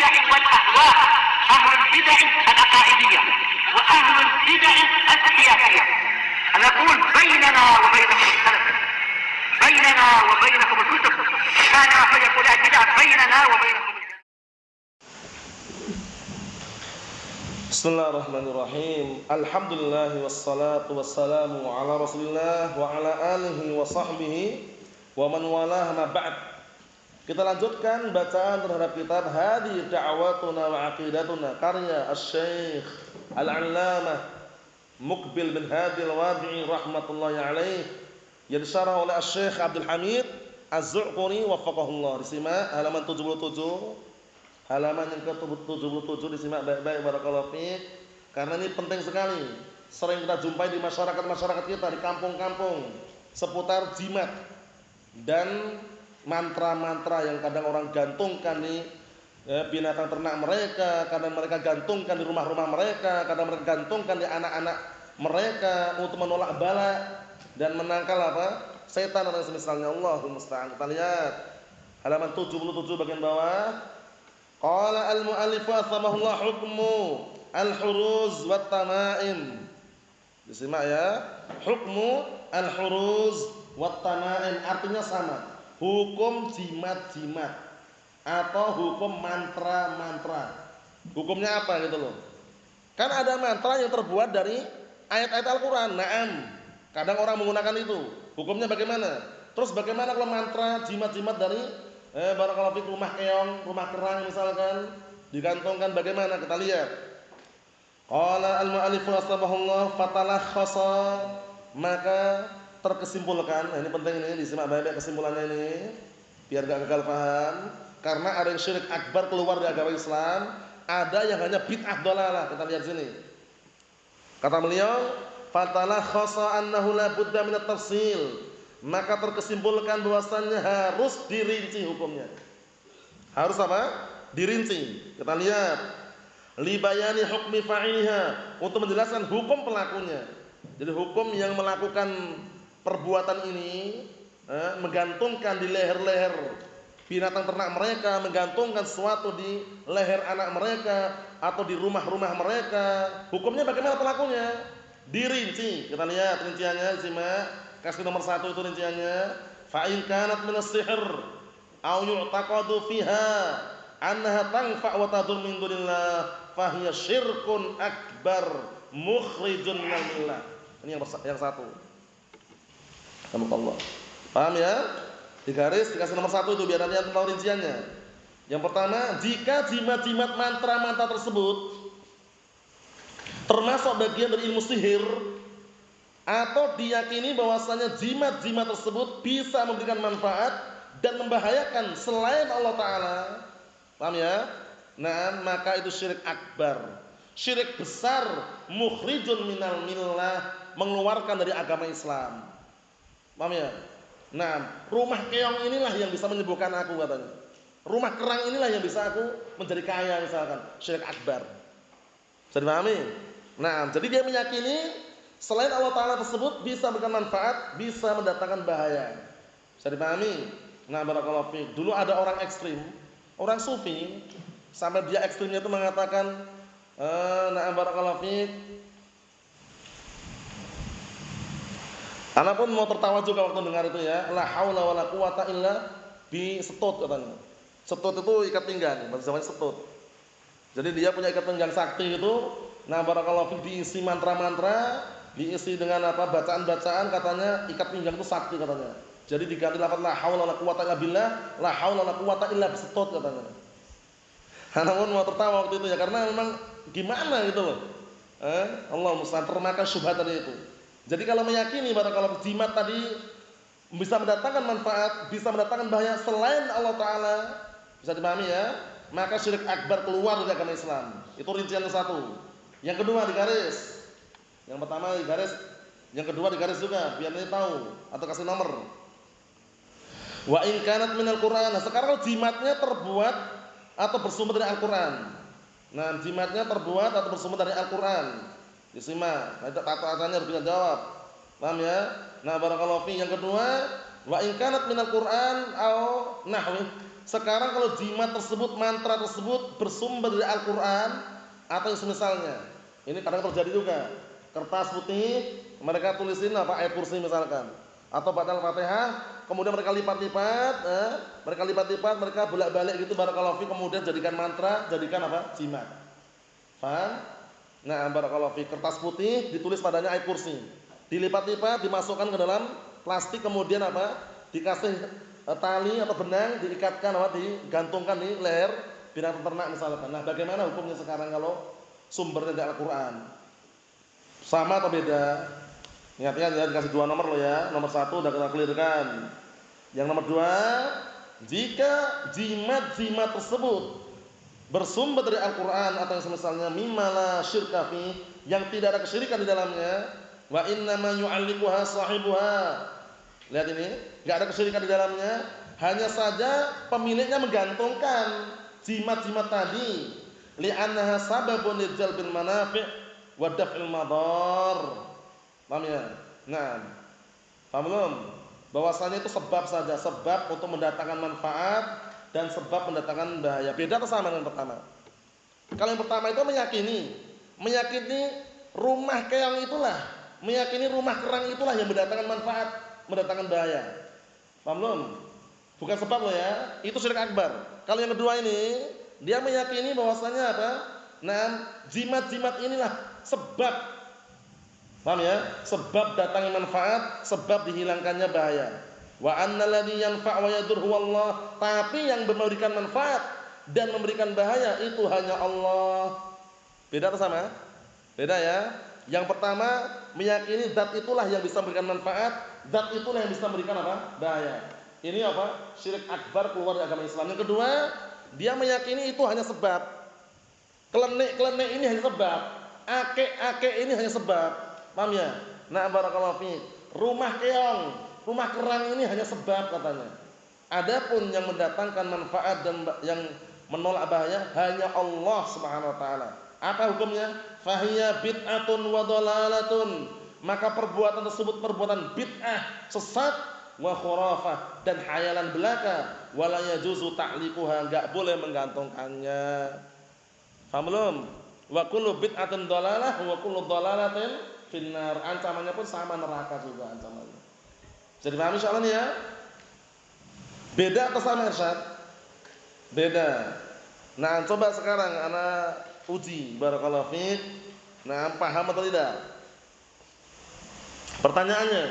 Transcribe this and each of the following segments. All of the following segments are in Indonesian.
البدع والأهواء، أهل البدع العقائدية وأهل البدع السياسية. نقول بيننا وبينكم السلف، بيننا وبينكم الكتب، كان فيقول البدع بيننا وبينكم. Bismillahirrahmanirrahim. Alhamdulillah wassalatu wassalamu ala Rasulillah wa ala alihi wa sahbihi wa man walah ma ba'd. Kita lanjutkan bacaan terhadap kitab Hadi Da'watuna wa Aqidatuna karya Asy-Syaikh Al-'Allamah Muqbil bin Hadi Al-Wadi'i rahmatullahi alaih, yang disyarah oleh Asy-Syaikh Abdul Hamid Az-Zu'quri waffaqahullah. Disimak halaman 77. Halaman yang ke-77 disimak baik-baik barakallahu fiik, karena ini penting sekali. Sering kita jumpai di masyarakat kita, di kampung-kampung, seputar jimat dan mantra-mantra yang kadang orang gantungkan di binatang ternak mereka, kadang mereka gantungkan di rumah-rumah mereka, kadang mereka gantungkan di anak-anak mereka untuk menolak bala dan menangkal setan dan semisalnya. Allahumma musta'an. Kita lihat halaman 77 bagian bawah. Qala al-mu'allif athamahullah hukmu al-huruz wat tamaim. Disimak ya. Hukmu al-huruz wat tamaim artinya sama. Hukum jimat-jimat atau hukum mantra-mantra. Hukumnya apa gitu loh. Kan ada mantra yang terbuat dari ayat-ayat Al-Qur'an. Naam. Kadang orang menggunakan itu. Hukumnya bagaimana? Terus bagaimana kalau mantra jimat-jimat dari barakallahu fiik rumah keong, rumah kerang misalkan digantungkan, bagaimana? Kita lihat. Qala al-mu'allif rahimahullah fatalakhasa, maka terkesimpulkan. Nah, ini penting, ini disimak baik-baik kesimpulannya ini biar enggak gagal paham. Karena ada yang syirik akbar keluar dari agama Islam, ada yang hanya bid'ah dhalalah. Kita lihat sini. Kata beliau, fatalakhasa annahu la budda min at-tafsil. Maka terkesimpulkan bahwasannya harus dirinci hukumnya. Harus apa? Dirinci. Kita lihat. Libayani hukmi fa'iliha, untuk menjelaskan hukum pelakunya. Jadi hukum yang melakukan perbuatan ini, menggantungkan di leher-leher binatang ternak mereka, menggantungkan sesuatu di leher anak mereka atau di rumah-rumah mereka. Hukumnya bagaimana pelakunya? Dirinci. Kita lihat rinciannya, simak. Kasih nomor 1 itu rinciannya. Fa in kanat min as-sihr aw yu'taqadu fiha annaha tanfa' wa tadur min dunillah fa hiya syirkun akbar mukhrijun minal millah. Ini yang satu. Alhamdulillah. Paham ya? Digaris dikasih nomor 1 itu biar nanti tahu rinciannya. Yang pertama, jika jimat-jimat mantra-mantra tersebut termasuk bagian dari ilmu sihir, atau diyakini bahwasanya jimat-jimat tersebut bisa memberikan manfaat dan membahayakan selain Allah Ta'ala, paham ya? Nah, maka itu syirik akbar, syirik besar, mukhrijun minal millah, mengeluarkan dari agama Islam, paham ya? Nah, rumah keong inilah yang bisa menyembuhkan aku katanya, rumah kerang inilah yang bisa aku menjadi kaya misalkan, syirik akbar. Bisa dipahami? Nah, jadi dia meyakini selain Allah Ta'ala tersebut bisa memberikan manfaat, bisa mendatangkan bahaya. Bisa dipahami? Nah, barakallahu fiik. Dulu ada orang ekstrim, orang sufi, sampai dia ekstrimnya itu mengatakan, nah barakallahu fiik, ana pun mau tertawa juga waktu dengar itu ya. La haula wala quwata illa bi setut katanya. Setut itu ikat pinggang, bahasa Jawa setut. Jadi dia punya ikat pinggang sakti itu. Nah, barakallahu fiik, diisi mantra-mantra, diisi dengan bacaan-bacaan, katanya ikat pinggang itu sakti katanya. Jadi diganti lafaz la haula wala quwata illa billah, la haula wala quwata illa bisetut katanya. Namun mau tertawa waktu itu ya, karena memang gimana gitu loh. Allah musta'an, termakan syubhat tadi itu. Jadi kalau meyakini barakallahu jimat tadi bisa mendatangkan manfaat, bisa mendatangkan bahaya selain Allah Ta'ala, bisa dipahami ya, maka syirik akbar keluar dari agama Islam. Itu rincian yang 1. Yang kedua digaris. Yang pertama digaris, yang kedua digaris juga biar ini tahu atau kasih nomor. Wa in kanat minal Qur'an. Nah, sekarang jimatnya terbuat atau bersumber dari Al-Qur'an. Nah, jimatnya terbuat atau bersumber dari Al-Qur'an. Disimak. Nah, tata-tatanya harus bisa jawab. Paham ya? Nah, barakallahu fi. Yang kedua, wa in kanat minal Qur'an au nahwi. Sekarang kalau jimat tersebut, mantra tersebut bersumber dari Al-Quran atau yang semisalnya, ini kadang terjadi juga. Kertas putih mereka tulisin apa, ayat kursi misalkan, atau baca Al-Fatihah, kemudian mereka lipat-lipat, mereka bolak-balik gitu, barakallahu fi, kemudian jadikan mantra, jadikan apa, jimat. Paham? Nah, barakallahu fi, kertas putih ditulis padanya ayat kursi, dilipat-lipat, dimasukkan ke dalam plastik, kemudian apa, dikasih tali atau benang, diikatkan, apa, digantungkan di leher binatang ternak misalkan. Nah, bagaimana hukumnya sekarang kalau sumbernya dari Al-Quran? Sama atau beda? Ingat-ingat ya, dikasih dua nomor loh ya. Nomor satu udah kita clearkan. Yang nomor dua, jika jimat-jimat tersebut bersumber dari Al-Quran atau yang semisalnya, mimma la syirka fi, yang tidak ada kesyirikan di dalamnya, wa innama yu'alliquha sahibuha. Lihat ini, enggak ada kesyirikan di dalamnya, hanya saja pemiliknya menggantungkan jimat-jimat tadi, li'annaha sababun lijalbil manafi' wa daf'il madar. Paham ya? Nah, paham belum? Bahwasanya itu sebab saja, sebab untuk mendatangkan manfaat dan sebab mendatangkan bahaya. Beda atau sama dengan pertama? Kalau yang pertama itu meyakini rumah keong itulah, meyakini rumah kerang itulah yang mendatangkan manfaat, mendatangkan bahaya. Paham belum? Bukan sebab loh ya, itu syirik akbar. Kalau yang kedua ini, dia meyakini bahwasanya apa? Nah, jimat-jimat inilah sebab. Paham ya? Sebab datangnya manfaat, sebab dihilangkannya bahaya. Wa annal ladzi yanfa' wa yadur huwallah. Tapi yang memberikan manfaat dan memberikan bahaya itu hanya Allah. Beda atau sama? Beda ya. Yang pertama meyakini zat itulah yang bisa memberikan manfaat, zat itulah yang bisa memberikan apa? Bahaya. Ini apa? Syirik akbar, keluar dari agama Islam. Yang kedua, dia meyakini itu hanya sebab. Kelenek-kelenek ini hanya sebab. Ake-ake ini hanya sebab. Paham ya? Nah, barakallahu fiik. Rumah keong, rumah kerang ini hanya sebab katanya. Adapun yang mendatangkan manfaat dan yang menolak bahaya hanya Allah Subhanahu wa taala. Apa hukumnya? Fahiya bid'atun wa dhalalatun. Maka perbuatan tersebut perbuatan bid'ah, sesat, wa khurafah, dan khayalan belaka. Wala yajuzu ta'liquha, enggak boleh menggantungkannya. Paham belum? Wa kullu bid'atin dhalalah wa kullu dhalalatin finnar. Ancamannya pun sama, neraka juga ancamannya. Jadi paham insyaallah nih ya? Beda atau sama Irsyad? Beda. Nah, coba sekarang ana uji, barakallahu fiik. Nah, paham atau tidak? Pertanyaannya,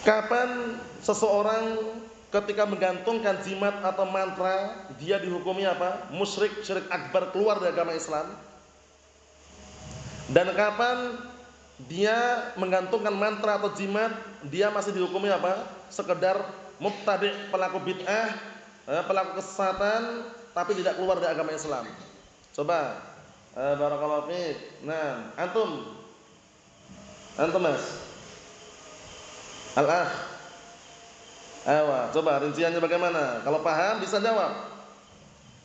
kapan seseorang ketika menggantungkan jimat atau mantra dia dihukumi apa? Musyrik, syirik akbar, keluar dari agama Islam? Dan kapan dia menggantungkan mantra atau jimat dia masih dihukumi apa? Sekedar mubtadi', pelaku bid'ah, pelaku kesesatan, tapi tidak keluar dari agama Islam. Coba barakallahu fiik. Nah, antum Mas Al-akh, coba rinciannya bagaimana? Kalau paham bisa jawab.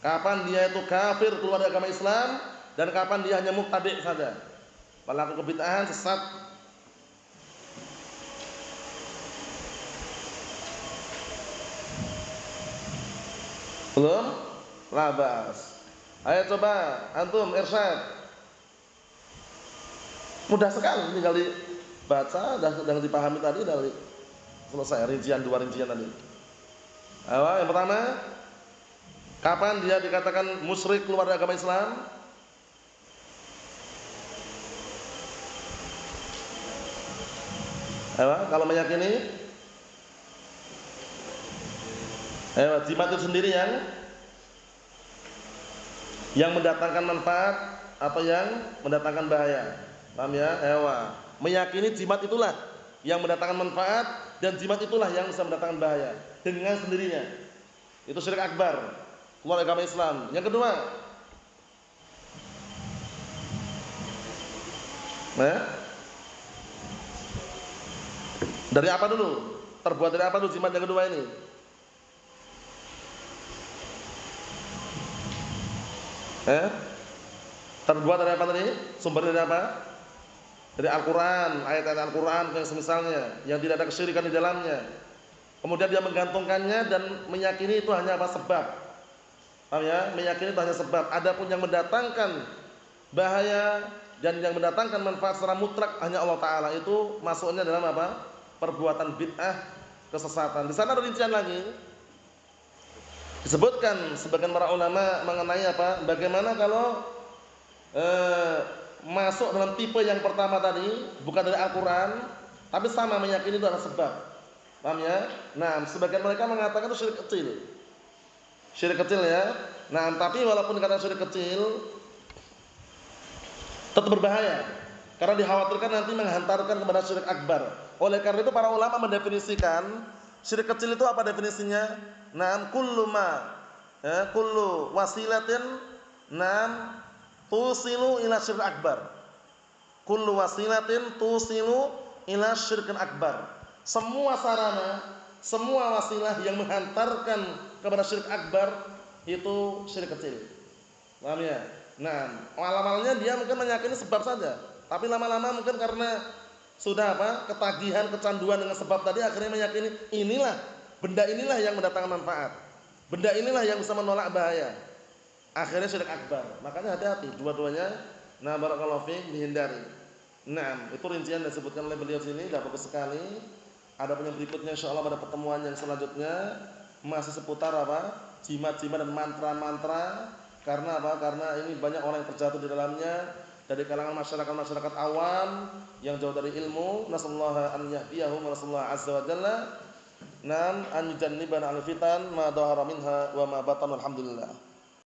Kapan dia itu kafir, keluar dari agama Islam, dan kapan dia hanya mubtadi' saja, pelaku kebid'ahan, sesat? Belum? Labas. Ayo coba antum Irsyad. Mudah sekali, tinggal dibaca dan dipahami tadi, dari selesai rincian, dua rincian tadi. Yang pertama, kapan dia dikatakan musyrik, keluar dari agama Islam? Kalau meyakini jimat itu sendiri yang mendatangkan manfaat atau yang mendatangkan bahaya. Paham ya? Meyakini jimat itulah yang mendatangkan manfaat dan jimat itulah yang bisa mendatangkan bahaya dengan sendirinya. Itu syirik akbar, keluar agama Islam. Yang kedua, dari apa dulu? Terbuat dari apa dulu jimat yang kedua ini? Terbuat dari apa tadi? Sumber dari apa? Dari Al-Quran, ayat-ayat Al-Quran yang semisalnya, yang tidak ada kesyirikan di dalamnya. Kemudian dia menggantungkannya dan meyakini itu hanya apa? Sebab. Paham ya? Meyakini itu hanya sebab. Adapun yang mendatangkan bahaya dan yang mendatangkan manfaat secara mutlak hanya Allah Ta'ala, itu masuknya dalam apa? Perbuatan bid'ah, kesesatan. Di sana ada rincian lagi. Disebutkan sebagian para ulama mengenai apa? Bagaimana kalau masuk dalam tipe yang pertama tadi, bukan dari Al-Quran, tapi sama meyakini itu adalah sebab. Paham ya? Nah, sebagian mereka mengatakan itu syirik kecil. Syirik kecil ya. Nah, tapi walaupun dikatakan syirik kecil, tetap berbahaya. Karena dikhawatirkan nanti menghantarkan kepada syirik akbar. Oleh karena itu para ulama mendefinisikan syirik kecil itu apa definisinya? Naam kullu kullu wasilatin tusilu ila syirik akbar. Kullu wasilatin tusilu ila syirkin akbar. Semua sarana, semua wasilah yang menghantarkan kepada syirik akbar itu syirik kecil. Paham ya? Nah, awal-awalnya dia mungkin meyakini sebab saja, tapi lama-lama mungkin karena sudah ketagihan, kecanduan dengan sebab tadi, akhirnya meyakini benda inilah yang mendatangkan manfaat. Benda inilah yang bisa menolak bahaya. Akhirnya syirik akbar. Makanya hati-hati dua-duanya. Nah, barakallahu fiik, dihindari. Nah, itu rincian yang disebutkan oleh beliau sini, dah bagus sekali. Ada yang berikutnya insyaallah pada pertemuan yang selanjutnya masih seputar jimat-jimat dan mantra-mantra. Karena Karena ini banyak orang yang terjatuh di dalamnya dari kalangan masyarakat awam yang jauh dari ilmu. Nasallahu an yahdiyahum wa nasallahu azza wa jalla an yujannibana al-fitan ma dhahara minha wa ma batana. Alhamdulillah.